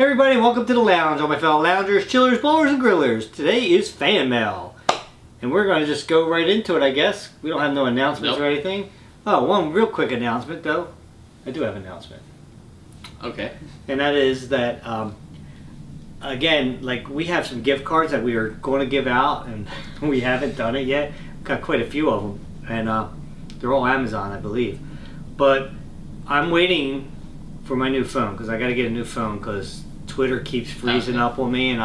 Hey everybody, welcome to the lounge, all my fellow loungers, chillers, bowlers, and grillers. Today is fan mail. And we're going to just go right into it, I guess. We don't have no announcements or anything. Oh, one real quick announcement, though. I do have an announcement. Okay. And that is that, again, like we have some gift cards that we are going to give out, and we haven't done it yet. We've got quite a few of them, and they're all Amazon, I believe. But I'm waiting for my new phone, because I got to get a new phone, because Twitter keeps freezing up on me, and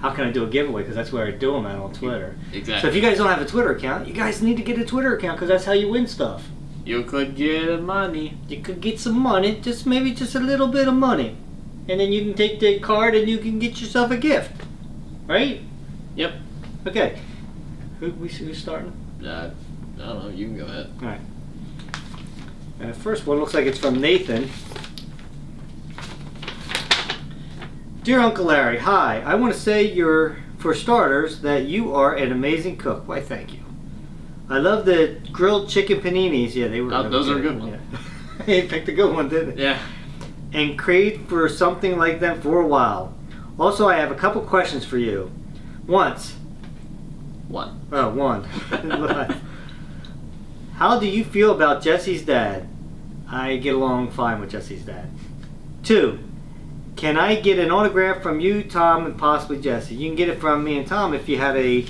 how can I do a giveaway? Because that's where I do them on Twitter. Exactly. So if you guys don't have a Twitter account, you guys need to get a Twitter account, because that's how you win stuff. You could get money. You could get some money, maybe just a little bit of money, and then you can take the card and you can get yourself a gift, right? Yep. Okay. Who's starting? I don't know. You can go ahead. All right. First one looks like it's from Nathan. Dear Uncle Larry, hi. I want to say for starters, that you are an amazing cook. Why, thank you. I love the grilled chicken paninis. Yeah, they were. Those are a good ones. Yeah. He picked a good one, didn't he? Yeah. And craved for something like them for a while. Also, I have a couple questions for you. One. How do you feel about Jesse's dad? I get along fine with Jesse's dad. 2. Can I get an autograph from you, Tom, and possibly Jesse? You can get it from me and Tom if you have a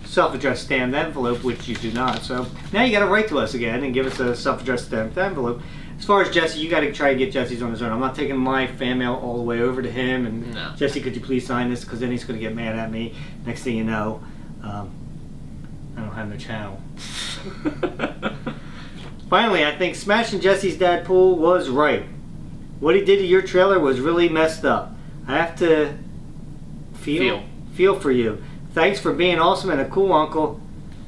self-addressed stamped envelope, which you do not. So now you got to write to us again and give us a self-addressed stamped envelope. As far as Jesse, you got to try to get Jesse's on his own. I'm not taking my fan mail all the way over to him. And no. Jesse, could you please sign this? Because then he's going to get mad at me. Next thing you know, I don't have no channel. Finally, I think smashing Jesse's dad pool was right. What he did to your trailer was really messed up. I have to feel for you. Thanks for being awesome and a cool uncle.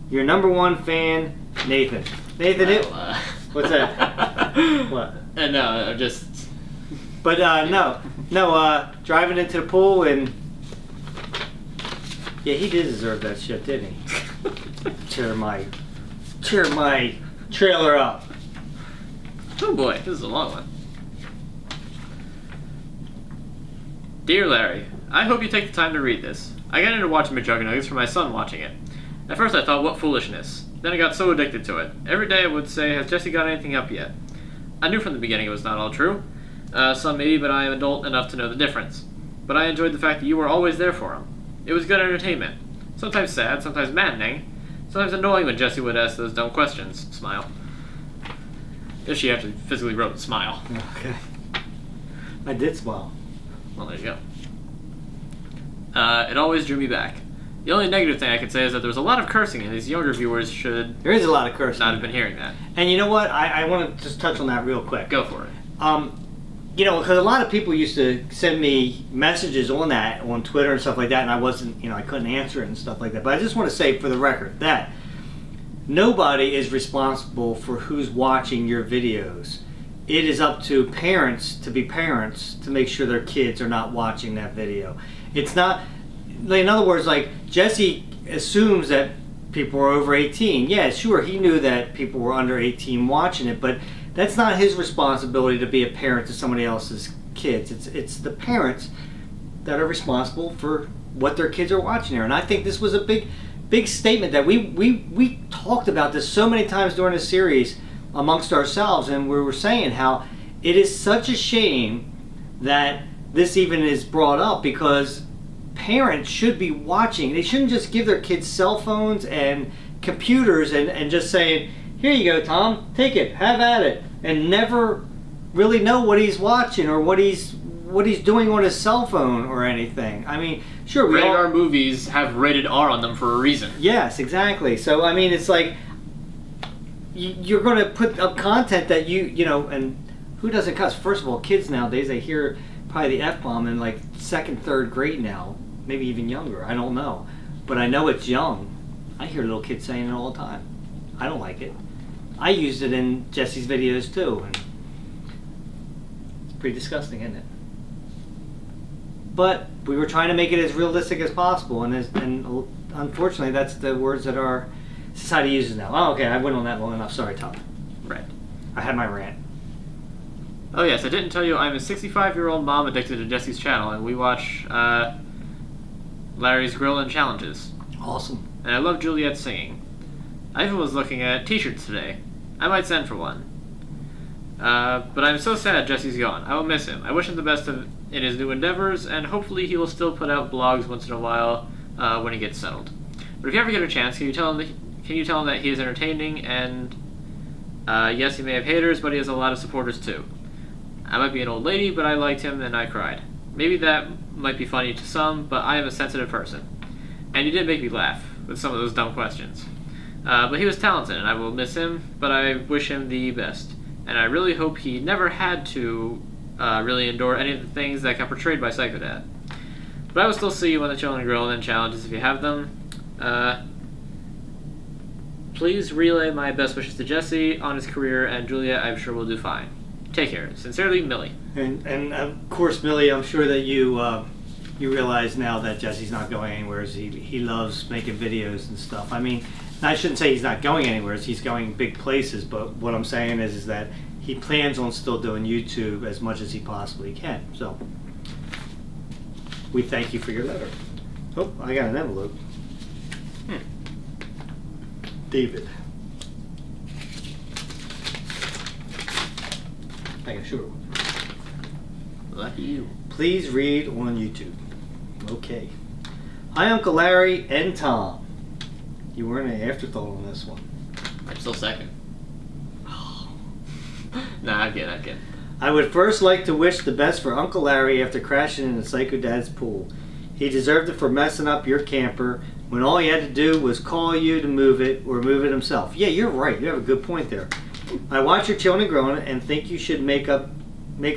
Your number one fan, Nathan. Nathan, what's that? What? No, I'm just. But no, driving into the pool and yeah, he did deserve that shit, didn't he? Tear my trailer up. Oh boy, this is a long one. Dear Larry, I hope you take the time to read this. I got into watching McJuggernuggets for my son watching it. At first I thought, what foolishness. Then I got so addicted to it. Every day I would say, has Jesse got anything up yet? I knew from the beginning it was not all true. Some maybe, but I am adult enough to know the difference. But I enjoyed the fact that you were always there for him. It was good entertainment. Sometimes sad, sometimes maddening. Sometimes annoying when Jesse would ask those dumb questions. Smile. If she actually physically wrote smile. Okay. I did smile. Well, there you go. It always drew me back. The only negative thing I could say is that there was a lot of cursing, and these younger viewers should There is a lot of cursing. not have been hearing that. And you know what? I want to just touch on that real quick. Go for it. You know, because a lot of people used to send me messages on that, on Twitter and stuff like that, and I wasn't, I couldn't answer it and stuff like that. But I just want to say for the record that nobody is responsible for who's watching your videos. It is up to parents to be parents to make sure their kids are not watching that video. It's not, in other words, like Jesse assumes that people are over 18. Yeah, sure, he knew that people were under 18 watching it, but that's not his responsibility to be a parent to somebody else's kids. It's the parents that are responsible for what their kids are watching there. And I think this was a big statement that we talked about this so many times during the series amongst ourselves, and we were saying how it is such a shame that this even is brought up, because parents should be watching. They shouldn't just give their kids cell phones and computers and just saying, here you go, Tom, take it, have at it, and never really know what he's watching or what he's doing on his cell phone or anything. I mean, sure, Rated R movies have rated R on them for a reason. Yes, exactly. So I mean, it's like you're going to put up content that and who doesn't cuss? First of all, kids nowadays, they hear probably the F-bomb in like 2nd, 3rd grade now, maybe even younger. I don't know, but I know it's young. I hear little kids saying it all the time. I don't like it. I used it in Jesse's videos too, and it's pretty disgusting, isn't it? But we were trying to make it as realistic as possible, and unfortunately, that's the words that our society uses now. Oh, okay, I went on that long enough. Sorry, Tom. Right. I had my rant. Oh yes, I didn't tell you I'm a 65-year-old mom addicted to Jesse's channel, and we watch Larry's Grill and Challenges. Awesome. And I love Juliet's singing. I even was looking at t-shirts today. I might send for one. But I'm so sad Jesse's gone. I will miss him. I wish him the best in his new endeavors, and hopefully he will still put out blogs once in a while when he gets settled. But if you ever get a chance, can you tell him that he is entertaining, and yes, he may have haters, but he has a lot of supporters too. I might be an old lady, but I liked him and I cried. Maybe that might be funny to some, but I am a sensitive person. And he did make me laugh with some of those dumb questions. But he was talented, and I will miss him, but I wish him the best. And I really hope he never had to really endure any of the things that got portrayed by Psycho Dad. But I will still see you on the Chill and Grill and Challenges if you have them. Please relay my best wishes to Jesse on his career, and Julia, I'm sure will do fine. Take care. Sincerely, Millie. And of course, Millie, I'm sure that you realize now that Jesse's not going anywhere. He loves making videos and stuff. I mean, I shouldn't say he's not going anywhere. He's going big places. But what I'm saying is that he plans on still doing YouTube as much as he possibly can. So we thank you for your letter. Oh, I got an envelope. David. I got a short one. Lucky you. Please read on YouTube. Okay. Hi, Uncle Larry and Tom. You weren't an afterthought on this one. I'm still second. Nah, I'm kidding. I would first like to wish the best for Uncle Larry after crashing in the Psycho Dad's pool. He deserved it for messing up your camper when all he had to do was call you to move it or move it himself. Yeah, you're right. You have a good point there. I watch your children growing and think you should make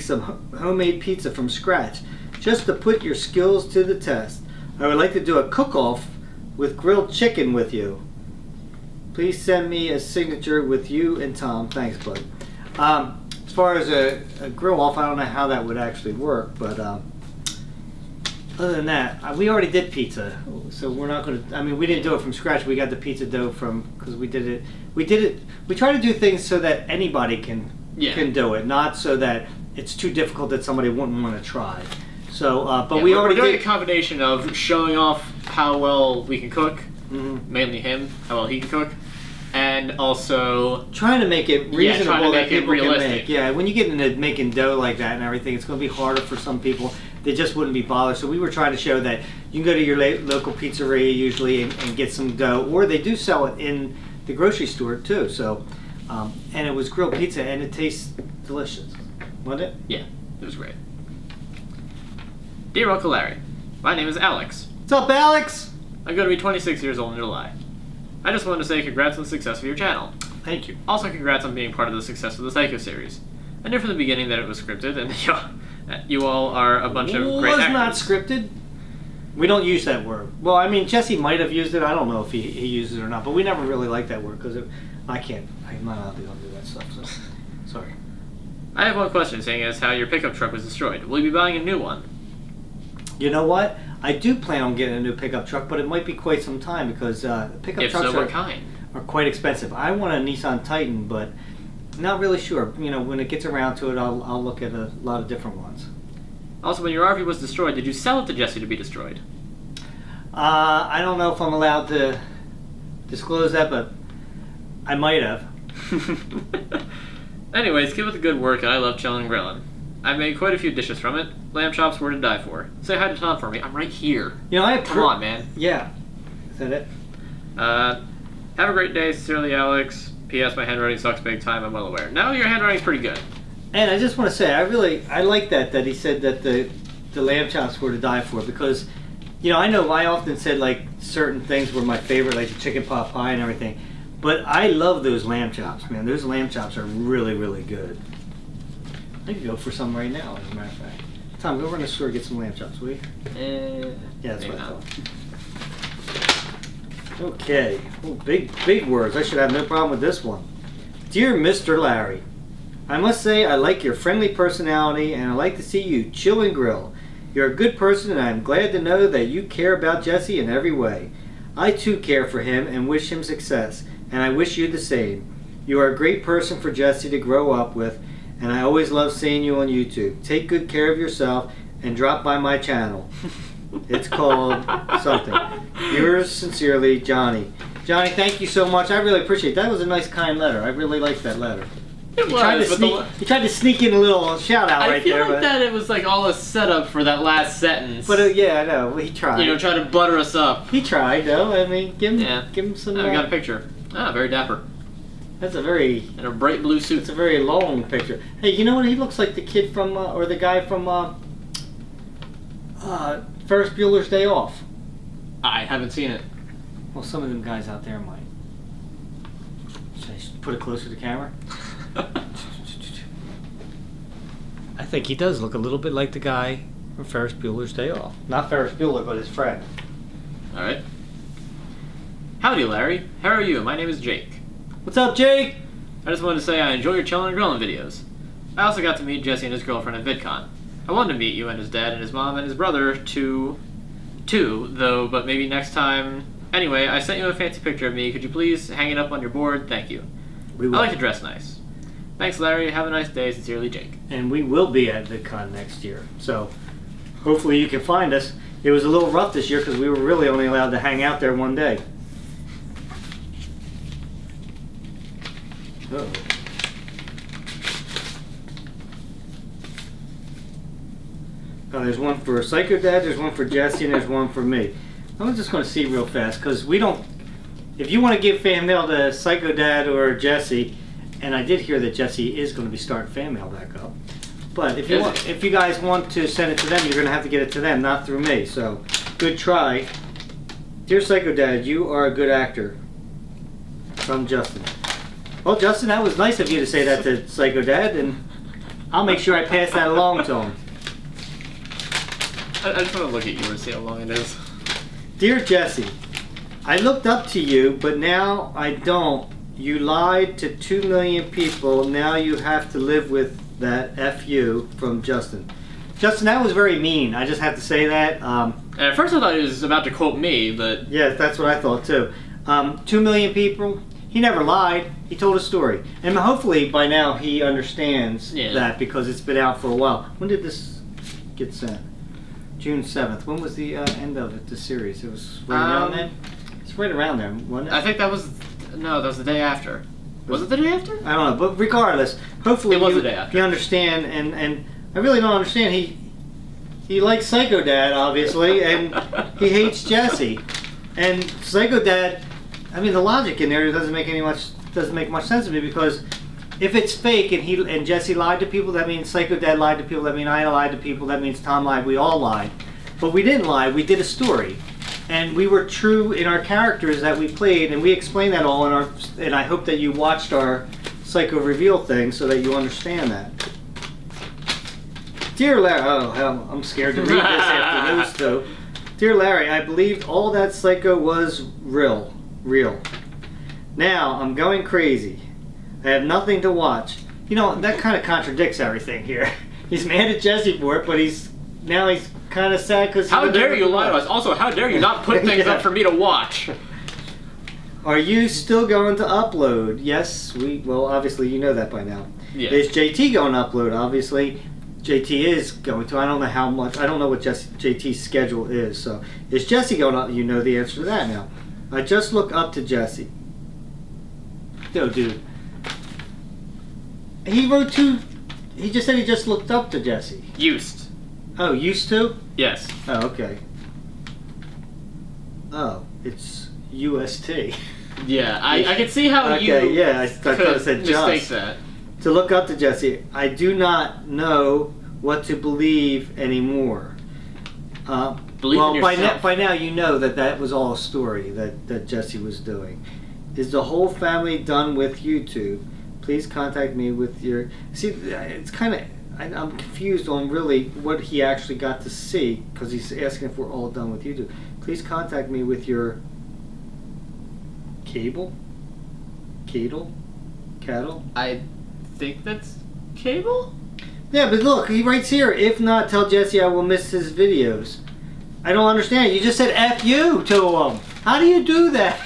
some homemade pizza from scratch just to put your skills to the test. I would like to do a cook-off with grilled chicken with you. Please send me a signature with you and Tom. Thanks, bud. As far as a grill-off, I don't know how that would actually work, but other than that, we already did pizza, so we're not going to. I mean, we didn't do it from scratch. We got the pizza dough because we did it. We try to do things so that anybody can do it, not so that it's too difficult that somebody wouldn't want to try. So, but we already we're doing did a combination of showing off how well we can cook, mainly him, how well he can cook, and also trying to make it reasonable that people can realistic. make. Yeah, when you get into making dough like that and everything, it's going to be harder for some people. They just wouldn't be bothered. So we were trying to show that you can go to your local pizzeria usually and get some dough, or they do sell it in the grocery store too. So, and it was grilled pizza, and it tastes delicious, wasn't it? Yeah, it was great. Dear Uncle Larry, my name is Alex. What's up, Alex? I'm going to be 26 years old in July. I just wanted to say congrats on the success of your channel. Thank you. Also, congrats on being part of the success of the Psycho series. I knew from the beginning that it was scripted, and you all are a bunch of great actors. It was not scripted. We don't use that word. Well, I mean, Jesse might have used it. I don't know if he used it or not, but we never really liked that word because I'm not allowed to do that stuff, so sorry. I have one question, saying as how your pickup truck was destroyed. Will you be buying a new one? You know what? I do plan on getting a new pickup truck, but it might be quite some time because pickup trucks what kind? Are quite expensive. I want a Nissan Titan, but not really sure. You know, when it gets around to it, I'll look at a lot of different ones. Also, when your RV was destroyed, did you sell it to Jesse to be destroyed? I don't know if I'm allowed to disclose that, but I might have. Anyways, keep up the good work, and I love chilling and grilling. I made quite a few dishes from it. Lamb chops were to die for. Say hi to Tom for me. I'm right here. You know, Come on, man. Yeah. Is that it? Have a great day. Sincerely, Alex. P.S. My handwriting sucks big time. I'm well aware. Now your handwriting's pretty good. And I just want to say, I like that he said that the lamb chops were to die for, because, you know I often said like certain things were my favorite, like the chicken pot pie and everything, but I love those lamb chops, man. Those lamb chops are really, really good. I could go for some right now, as a matter of fact. Tom, go run the store and get some lamb chops, will you? Yeah, that's what I thought. Okay. Oh, big words. I should have no problem with this one. Dear Mr. Larry, I must say I like your friendly personality, and I like to see you chill and grill. You're a good person, and I'm glad to know that you care about Jesse in every way. I too care for him and wish him success, and I wish you the same. You are a great person for Jesse to grow up with, and I always love seeing you on YouTube. Take good care of yourself and drop by my channel. It's called something. Yours sincerely, Johnny. Johnny, thank you so much. I really appreciate it. That was a nice, kind letter. I really liked that letter. It was, he tried to sneak in a little shout out right there. I feel like that it was like all a setup for that last sentence. But yeah, I know. He tried. Try to butter us up. He tried, though. I mean, give him some. I got a picture. Ah, very dapper. That's a very... In a bright blue suit. It's a very long picture. Hey, you know what? He looks like the kid from, or the guy from Ferris Bueller's Day Off. I haven't seen it. Well, some of them guys out there might. Should I put it closer to the camera? I think he does look a little bit like the guy from Ferris Bueller's Day Off. Not Ferris Bueller, but his friend. Alright. Howdy, Larry. How are you? My name is Jake. What's up, Jake? I just wanted to say I enjoy your chillin' and grillin' videos. I also got to meet Jesse and his girlfriend at VidCon. I wanted to meet you and his dad and his mom and his brother too, though, but maybe next time. Anyway, I sent you a fancy picture of me. Could you please hang it up on your board? Thank you. We will. I like to dress nice. Thanks, Larry. Have a nice day. Sincerely, Jake. And we will be at VidCon next year, so hopefully you can find us. It was a little rough this year because we were really only allowed to hang out there one day. Uh-oh. There's one for Psycho Dad, there's one for Jesse, and there's one for me. I'm just going to see real fast because we don't. If you want to give fan mail to Psycho Dad or Jesse, and I did hear that Jesse is going to be starting fan mail back up. But if you guys want to send it to them, you're going to have to get it to them, not through me. So, good try. Dear Psycho Dad, you are a good actor. From Justin. Well, Justin, that was nice of you to say that to Psycho Dad, and I'll make sure I pass that along to him. I just want to look at you and see how long it is. Dear Jesse, I looked up to you, but now I don't. You lied to 2 million people. Now you have to live with that. F you, from Justin. Justin, that was very mean. I just have to say that. And at first I thought he was about to quote me, but... Yeah, that's what I thought too. 2 million people. He never lied. He told a story. And hopefully by now he understands that because it's been out for a while. When did this get sent? June 7th. When was the end of it, the series? It was right around then? It's right around there, wasn't it? I think that was... No, that was the day after. Was it the day after? I don't know, but regardless, hopefully it was the day after. You understand, and I really don't understand. He likes Psycho Dad, obviously, and he hates Jesse. And Psycho Dad, I mean, the logic in there doesn't make much sense to me because if it's fake and Jesse lied to people, that means Psycho Dad lied to people. That means I lied to people. That means Tom lied. We all lied, but we didn't lie. We did a story. And we were true in our characters that we played, and we explained that all in our. And I hope that you watched our Psycho Reveal thing so that you understand that. Dear Larry, oh hell, I'm scared to read this after those two. Dear Larry, I believed all that Psycho was real. Now I'm going crazy. I have nothing to watch. You know, that kind of contradicts everything here. He's mad at Jesse for it, but he's kind of sad because... How dare you lie to us? Also, how dare you not put things up for me to watch? Are you still going to upload? Yes, well, obviously you know that by now. Yeah. Is JT going to upload? Obviously, JT is going to. I don't know how much. I don't know what JT's schedule is. So, is Jesse going to? You know the answer to that now. I just look up to Jesse. No, dude. He wrote two. He just said he just looked up to Jesse. Used. Oh, used to? Yes. Oh, okay. Oh, it's UST. Yeah, I can see how you I thought I said mistake just. that. To look up to Jesse. I do not know what to believe anymore. Believe in yourself. By now you know that was all a story that Jesse was doing. Is the whole family done with YouTube? Please contact me with your... See, it's kind of... I'm confused on really what he actually got to see because he's asking if we're all done with YouTube. Please contact me with your cattle? I think that's cable? Yeah, but look, he writes here, if not, tell Jesse I will miss his videos. I don't understand. You just said F you to him. How do you do that?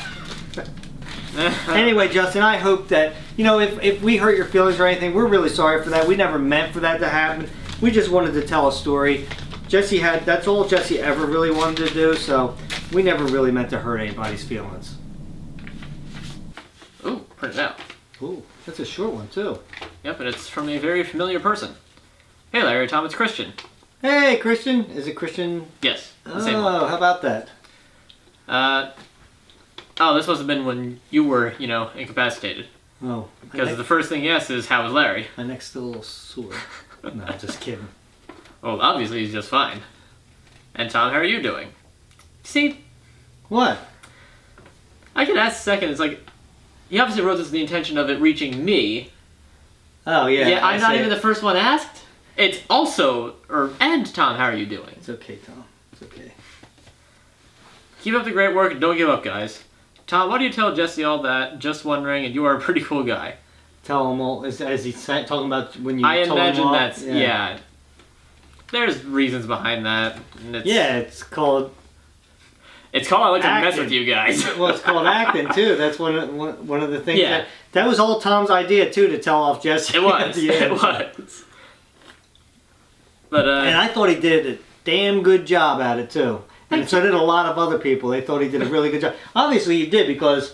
Anyway, Justin, I hope that, if we hurt your feelings or anything, we're really sorry for that. We never meant for that to happen. We just wanted to tell a story. That's all Jesse ever really wanted to do, so we never really meant to hurt anybody's feelings. Ooh, print it out. Ooh, that's a short one, too. Yep, and it's from a very familiar person. Hey, Larry, Tom, it's Christian. Hey, Christian. Is it Christian? Yes, the same one. Oh, how about that? This must have been when you were, incapacitated. Oh. Because the first thing he asks is, how is Larry? My neck's still a little sore. No, just kidding. Well, obviously he's just fine. And Tom, how are you doing? See? What? I could ask a second. It's like, he obviously wrote this with the intention of it reaching me. Oh, yeah. Yeah, I'm not even the first one asked. It's also, and Tom, how are you doing? It's okay, Tom. It's okay. Keep up the great work and don't give up, guys. Tom, why do you tell Jesse all that? Just wondering, and you are a pretty cool guy. Tell him all, as he's talking about when you I told him imagine off? that's, yeah. There's reasons behind that. It's called... It's called I like acting. to mess with you guys. Well, it's called acting, too. That's one of the things. Yeah. That was all Tom's idea, too, to tell off Jesse. It was. It was. But, and I thought he did a damn good job at it, too. And so did a lot of other people. They thought he did a really good job. Obviously, he did, because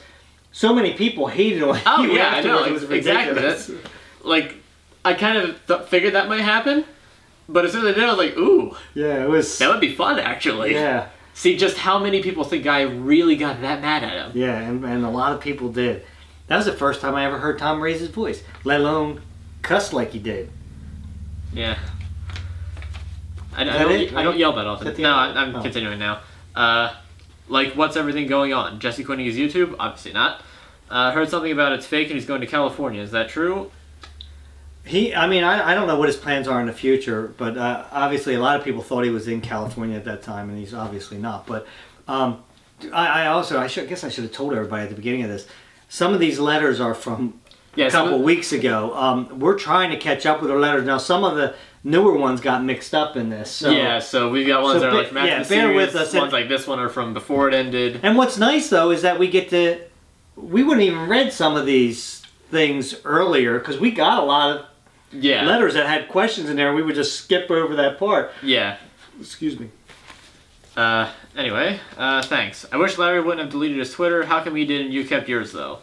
so many people hated on him. Oh, yeah, I know. It was Exactly. ridiculous. I kind of figured that might happen, but as soon as I did, I was like, ooh. Yeah, it was... That would be fun, actually. Yeah. See just how many people think I really got that mad at him. Yeah, and a lot of people did. That was the first time I ever heard Tom raise his voice, let alone cuss like he did. Yeah. I don't yell that often. No, I'm continuing now. What's everything going on? Jesse quitting his YouTube? Obviously not. Heard something about it's fake and he's going to California. Is that true? I don't know what his plans are in the future, but obviously a lot of people thought he was in California at that time, and he's obviously not. But I guess I should have told everybody at the beginning of this. Some of these letters are from a couple weeks ago. We're trying to catch up with our letters now. Some of the newer ones got mixed up in this. So we've got ones that are from after the series. Bear with us. Ones like this one are from before it ended. And what's nice though is that we wouldn't even read some of these things earlier because we got a lot of letters that had questions in there, and we would just skip over that part. Yeah. Excuse me. Anyway, thanks. I wish Larry wouldn't have deleted his Twitter. How come he did and you kept yours, though?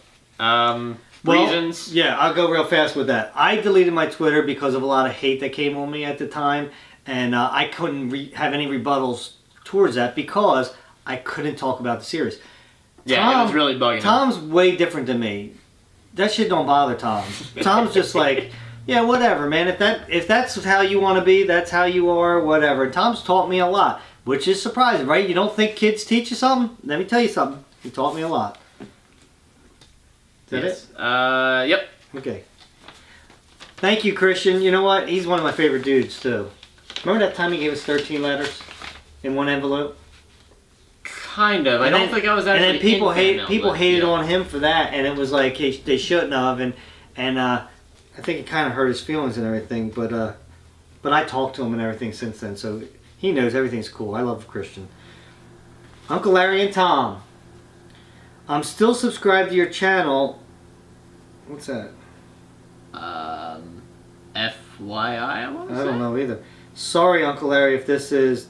Reasons? Yeah, I'll go real fast with that. I deleted my Twitter because of a lot of hate that came on me at the time, and I couldn't have any rebuttals towards that because I couldn't talk about the series. Yeah, it was really bugging him. Tom's way different than me. That shit don't bother Tom. Tom's just like... Yeah, whatever, man. If that's how you want to be, that's how you are, whatever. Tom's taught me a lot, which is surprising, right? You don't think kids teach you something? Let me tell you something. He taught me a lot. Is that it? Yep. Okay. Thank you, Christian. You know what? He's one of my favorite dudes, too. Remember that time he gave us 13 letters in one envelope? Kind of. I don't think I was actually. And then people hated on him for that, and it was like they shouldn't have, and I think it kind of hurt his feelings and everything, but I talked to him and everything since then, so he knows everything's cool. I love Christian. Uncle Larry and Tom, I'm still subscribed to your channel. What's that? FYI, I want to say? I don't know either. Sorry, Uncle Larry, if this is ...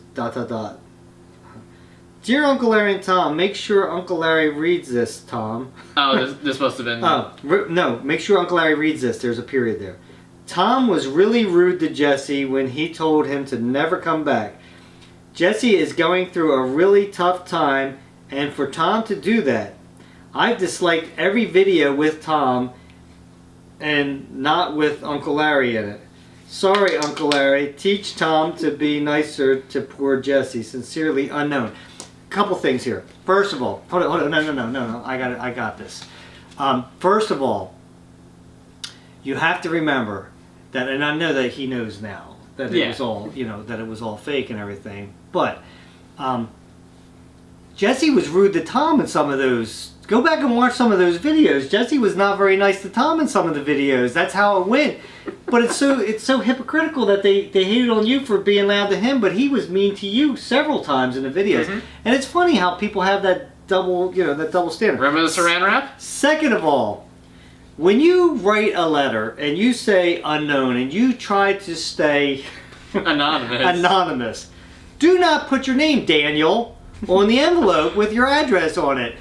Dear Uncle Larry and Tom, make sure Uncle Larry reads this, Tom. Oh, this must have been... No, make sure Uncle Larry reads this. There's a period there. Tom was really rude to Jesse when he told him to never come back. Jesse is going through a really tough time, and for Tom to do that, I've disliked every video with Tom and not with Uncle Larry in it. Sorry, Uncle Larry. Teach Tom to be nicer to poor Jesse. Sincerely, unknown. Couple things here. First of all, hold on, no. I got this. First of all, you have to remember that, and I know that he knows now that it was all, that it was all fake and everything. But Jesse was rude to Tom in some of those. Go back and watch some of those videos. Jesse was not very nice to Tom in some of the videos. That's how it went. But it's so hypocritical that they hated on you for being loud to him, but he was mean to you several times in the videos. Mm-hmm. And it's funny how people have that double standard. Remember the saran wrap? Second of all, when you write a letter and you say unknown and you try to stay anonymous, do not put your name, Daniel, on the envelope with your address on it.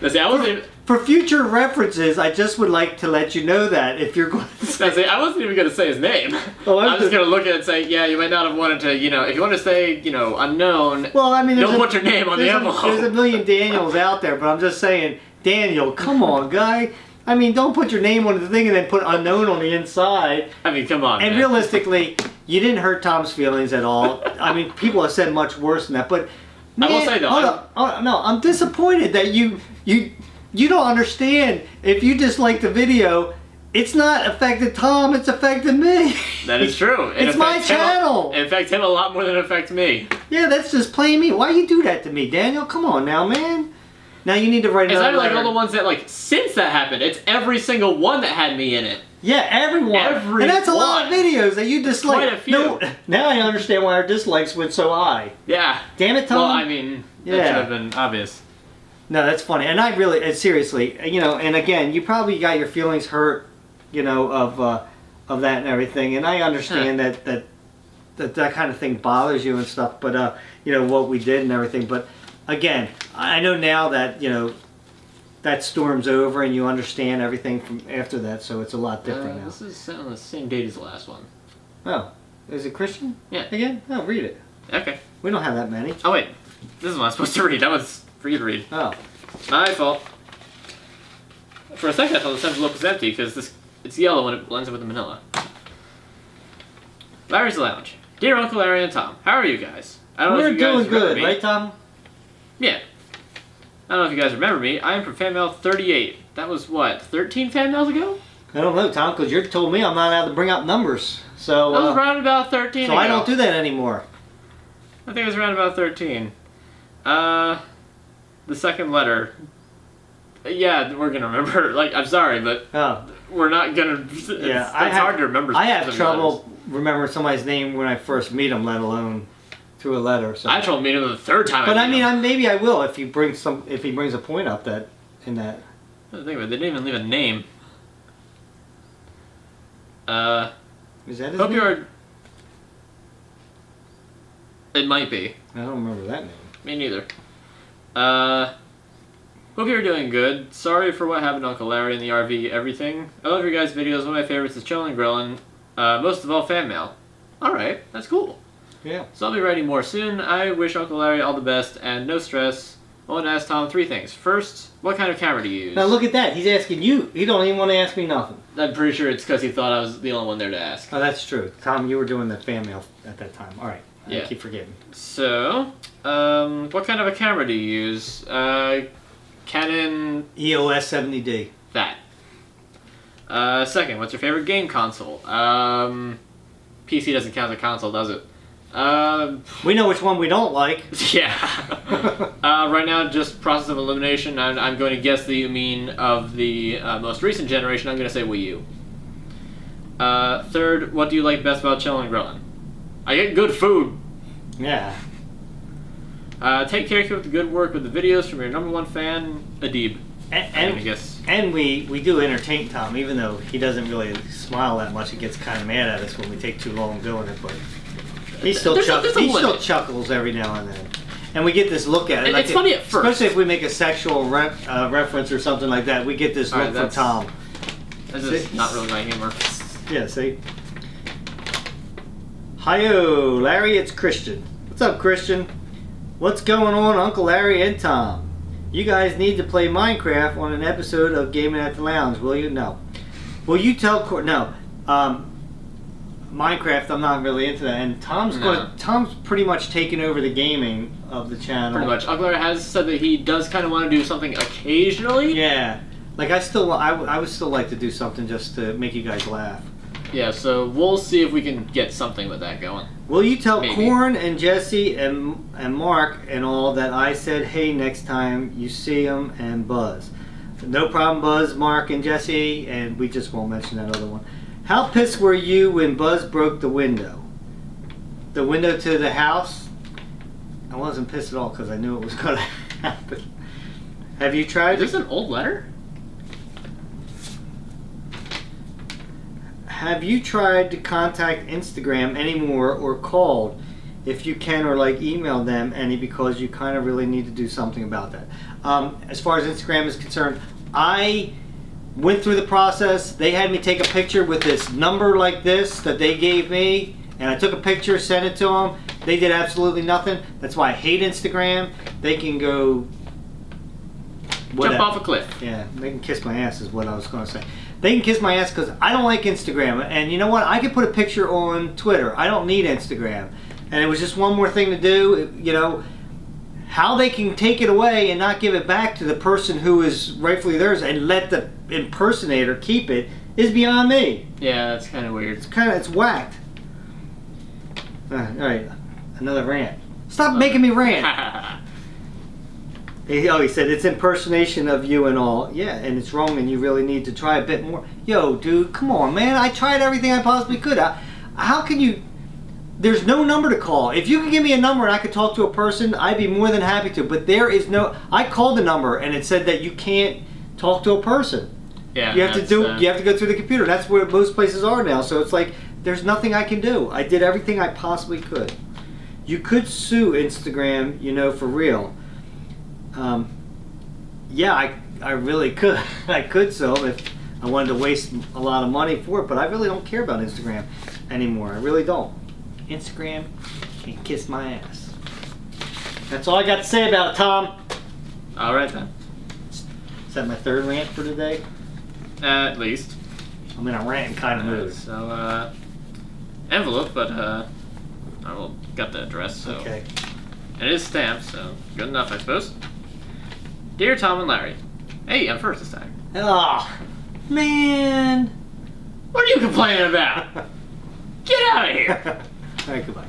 For future references, I just would like to let you know that if you're going to say... I wasn't even going to say his name. Oh, I'm just going to look at it and say, yeah, you might not have wanted to, if you want to say, unknown, well, I mean, don't put your name on the envelope. There's a million Daniels out there, but I'm just saying, Daniel, come on, guy. I mean, don't put your name on the thing and then put unknown on the inside. I mean, come on, And man. Realistically, you didn't hurt Tom's feelings at all. I mean, people have said much worse than that, but... Man, I will say, though... I'm disappointed that you don't understand. If you dislike the video, it's not affected Tom, it's affected me. That is true. It's my channel. It affects him a lot more than it affects me. Yeah, that's just plain me. Why you do that to me, Daniel? Come on now, man. Now you need to write another letter. It's not like all the ones that, since that happened, it's every single one that had me in it. Yeah, everyone. And that's a lot of videos that you dislike. Quite a few. No, now I understand why our dislikes went so high. Yeah. Damn it, Tom. Well, I mean, that should have been obvious. No, that's funny. And I really, seriously, and again, you probably got your feelings hurt, of that and everything. And I understand that kind of thing bothers you and stuff, but, what we did and everything. But again, I know now that, that storm's over and you understand everything from after that, so it's a lot different now. This is on the same date as the last one. Oh, is it Christian? Yeah. Again? Oh, read it. Okay. We don't have that many. Oh, wait. This is what I'm supposed to read. That was for you to read. Oh. My fault. For a second I thought this envelope was empty because it's yellow when it blends in with the manila. Larry's Lounge. Dear Uncle Larry and Tom, how are you guys? I don't know if you guys We're doing good, me. right, Tom? Yeah. I don't know if you guys remember me. I am from fan mail 38. That was what, 13 fan mails ago? I don't know, Tom, because you told me I'm not allowed to bring up numbers. So that was around about 13 So ago. I don't do that anymore. I think it was around about 13. The second letter. Yeah, we're gonna remember. I'm sorry, but we're not gonna. It's hard to remember. I have trouble remembering somebody's name when I first meet them, let alone through a letter. So. I had trouble meeting them the third time. But maybe I will if he brings a point up that in that. I think they didn't even leave a name. Is that his hope name? you're. It might be. I don't remember that name. Me neither. Hope you're doing good. Sorry for what happened to Uncle Larry in the RV, everything. I love your guys' videos. One of my favorites is Chillin' and Grillin'. Most of all, fan mail. Alright, that's cool. Yeah. So I'll be writing more soon. I wish Uncle Larry all the best and no stress. I want to ask Tom 3 things. First, what kind of camera do you use? Now look at that. He's asking you. He don't even want to ask me nothing. I'm pretty sure it's because he thought I was the only one there to ask. Oh, that's true. Tom, you were doing the fan mail at that time. Alright. I keep forgetting. So, what kind of a camera do you use? Canon... EOS 70D. That. Second, what's your favorite game console? PC doesn't count as a console, does it? We know which one we don't like. Yeah. Right now, just process of elimination. I'm going to guess that you mean of the most recent generation. I'm going to say Wii U. Third, what do you like best about Chillin' and Grillin'? I get good food. Yeah. Take care, keep up the good work with the videos from your #1 fan, Adib. And I guess. And we do entertain Tom, even though he doesn't really smile that much. He gets kind of mad at us when we take too long doing it, but he still chuckles every now and then. And we get this look at it. It's funny at first. Especially if we make a sexual reference or something like that. We get this look from Tom. That's just not really my humor. Yeah, see? Hi-yo, Larry, it's Christian. What's up, Christian? What's going on, Uncle Larry and Tom? You guys need to play Minecraft on an episode of Gaming at the Lounge, will you? No. Will you tell No. Minecraft, I'm not really into that. And Tom's pretty much taken over the gaming of the channel. Pretty much. Uncle Larry has said that he does kind of want to do something occasionally. Yeah. Like I would still like to do something just to make you guys laugh. Yeah, so we'll see if we can get something with that going. Will you tell Corn and Jesse and Mark and all that I said hey next time you see them and Buzz? No problem, Buzz, Mark, and Jesse, and we just won't mention that other one. How pissed were you when Buzz broke the window? The window to the house? I wasn't pissed at all because I knew it was going to happen. Have you tried? Is this an old letter? Have you tried to contact Instagram anymore or called, if you can, or like email them any, because you kind of really need to do something about that? As far as Instagram is concerned, I went through the process. They had me take a picture with this number like this that they gave me, and I took a picture, sent it to them. They did absolutely nothing. That's why I hate Instagram. They can go whatever. Jump off a cliff. Yeah, they can kiss my ass is what I was going to say. They can kiss my ass because I don't like Instagram. And you know what? I could put a picture on Twitter. I don't need Instagram. And it was just one more thing to do. You know, how they can take it away and not give it back to the person who is rightfully theirs and let the impersonator keep it is beyond me. Yeah, that's kind of weird. It's whacked. All right, another rant. Stop making me rant. He said it's impersonation of you and all. Yeah, and it's wrong, and you really need to try a bit more. Yo, dude, come on, man. I tried everything I possibly could. How can you? There's no number to call. If you could give me a number and I could talk to a person, I'd be more than happy to. But there is no. I called the number and it said that you can't talk to a person. Yeah, you have to do. You have to go through the computer. That's where most places are now. So it's like there's nothing I can do. I did everything I possibly could. You could sue Instagram, you know, for real. Yeah, I really could. I could sue them if I wanted to waste a lot of money for it, but I really don't care about Instagram anymore. I really don't. Instagram can kiss my ass. That's all I got to say about it, Tom. All right, then. Is that my third rant for today? At least. I'm in a rant kind of mood. So, envelope, but, I will got the address, so. Okay. And it is stamped, so good enough, I suppose. Dear Tom and Larry. Hey, I'm first this time. Oh, man. What are you complaining about? Get out of here. All right, goodbye.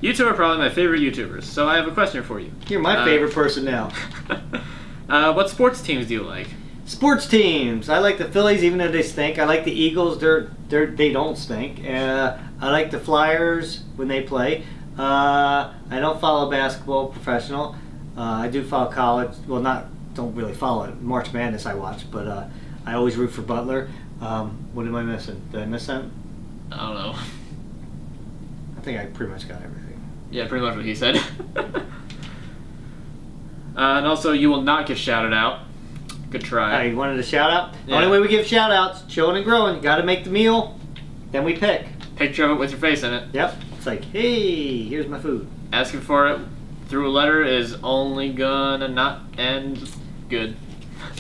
You two are probably my favorite YouTubers, so I have a question for you. You're my favorite person now. What sports teams do you like? Sports teams. I like the Phillies, even though they stink. I like the Eagles. They don't stink. I like the Flyers when they play. I don't follow basketball professional. I do follow college. Well, don't really follow it. March Madness I watch, but I always root for Butler. What am I missing? Did I miss something? I don't know. I think I pretty much got everything. Yeah, pretty much what he said. And also, you will not get shouted out. Good try. You wanted a shout out? Yeah. Only way we give shout outs, chilling and growing. You got to make the meal, then we pick. Picture of it with your face in it. Yep. It's like, hey, here's my food. Asking for it through a letter is only gonna not end good.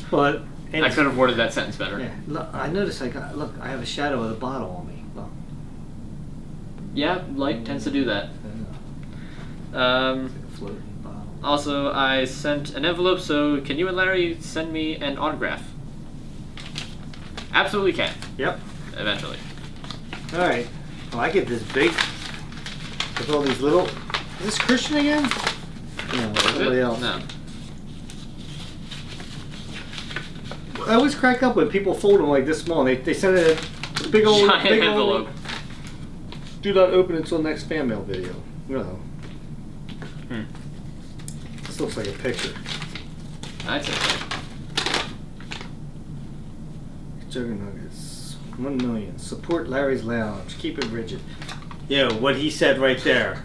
But I could have worded that sentence better. Yeah. Look, I noticed. I have a shadow of the bottle on me. Look. Yeah, light tends to do that. It's like a floating bottle. Also, I sent an envelope, so can you and Larry send me an autograph? Absolutely can. Yep. Eventually. All right. Well, I get this big with all these little. Is this Christian again? No, somebody else. No. I always crack up when people fold them like this small. They send it a big old Giant envelope. Do not open until next fan mail video. No. This looks like a picture. I'd say so. Juggernuggets. 1 million. Support Larry's Lounge. Keep it rigid. Yo, what he said right there.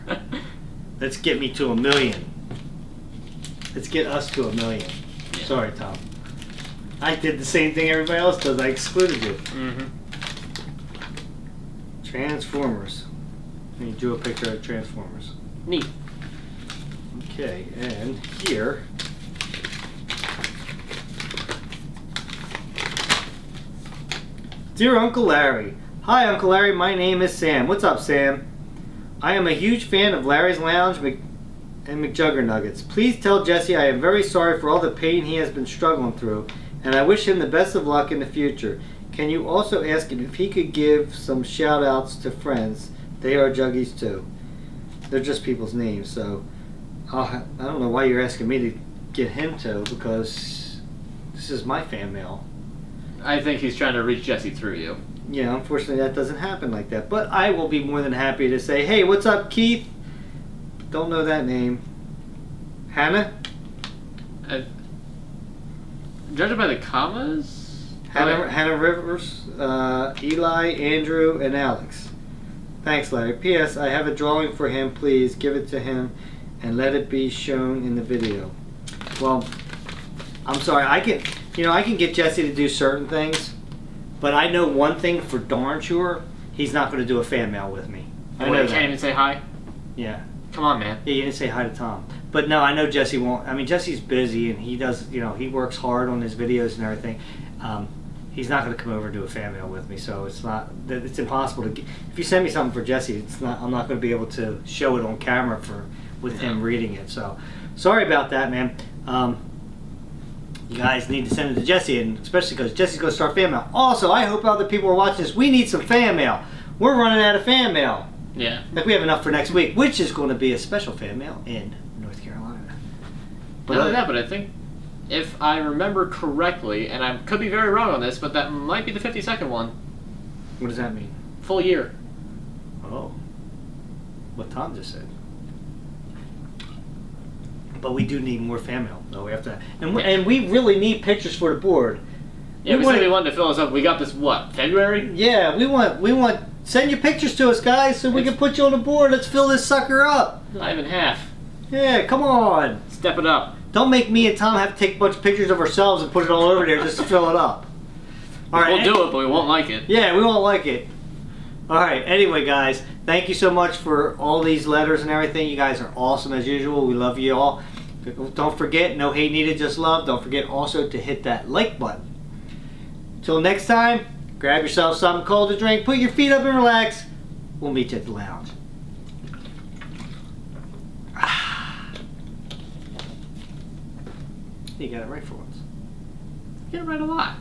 Let's get me to 1 million. Let's get us to 1 million. Yeah. Sorry, Tom. I did the same thing everybody else does. I excluded you. Mm-hmm. Transformers. And you drew a picture of Transformers. Neat. Okay, and here. Dear Uncle Larry. Hi, Uncle Larry. My name is Sam. What's up, Sam? I am a huge fan of Larry's Lounge and McJuggernuggets. Please tell Jesse I am very sorry for all the pain he has been struggling through, and I wish him the best of luck in the future. Can you also ask him if he could give some shout outs to friends? They are Juggies too. They're just people's names, so I don't know why you're asking me to get him to, because this is my fan mail. I think he's trying to reach Jesse through you. Yeah, unfortunately that doesn't happen like that. But I will be more than happy to say, hey, what's up, Keith? Don't know that name. Hannah? Judging by the commas? Hannah Rivers, Eli, Andrew, and Alex. Thanks, Larry. P.S. I have a drawing for him. Please give it to him and let it be shown in the video. Well, I'm sorry. I can get Jesse to do certain things, but I know one thing for darn sure. He's not going to do a fan mail with me. I know You can't even say hi? Yeah. Come on, man. Yeah, you didn't say hi to Tom. But no, I know Jesse won't. I mean, Jesse's busy and he does, he works hard on his videos and everything. He's not going to come over and do a fan mail with me, so it's impossible to. If you send me something for Jesse, I'm not going to be able to show it on camera with him reading it. So, sorry about that, man. You guys need to send it to Jesse, and especially because Jesse's going to start fan mail. Also, I hope other people are watching this. We need some fan mail. We're running out of fan mail. Yeah. Like we have enough for next week, which is going to be a special fan mail in North Carolina. Not only that, but I think if I remember correctly, and I could be very wrong on this, but that might be the 52nd one. What does that mean? Full year. Oh. What Tom just said. But we do need more fan mail, though. We have to, and we really need pictures for the board. Yeah, we said we wanted to fill us up. We got this, what, February? Yeah, we want. Send your pictures to us, guys, so we can put you on the board. Let's fill this sucker up. Not even half. Yeah, come on. Step it up. Don't make me and Tom have to take a bunch of pictures of ourselves and put it all over there just to fill it up. All right. We'll do it, but we won't like it. Yeah, we won't like it. All right. Anyway, guys, thank you so much for all these letters and everything. You guys are awesome as usual. We love you all. Don't forget, no hate needed, just love. Don't forget also to hit that like button. Till next time, grab yourself something cold to drink, put your feet up and relax. We'll meet you at the lounge. You got it right for once. You get it right a lot.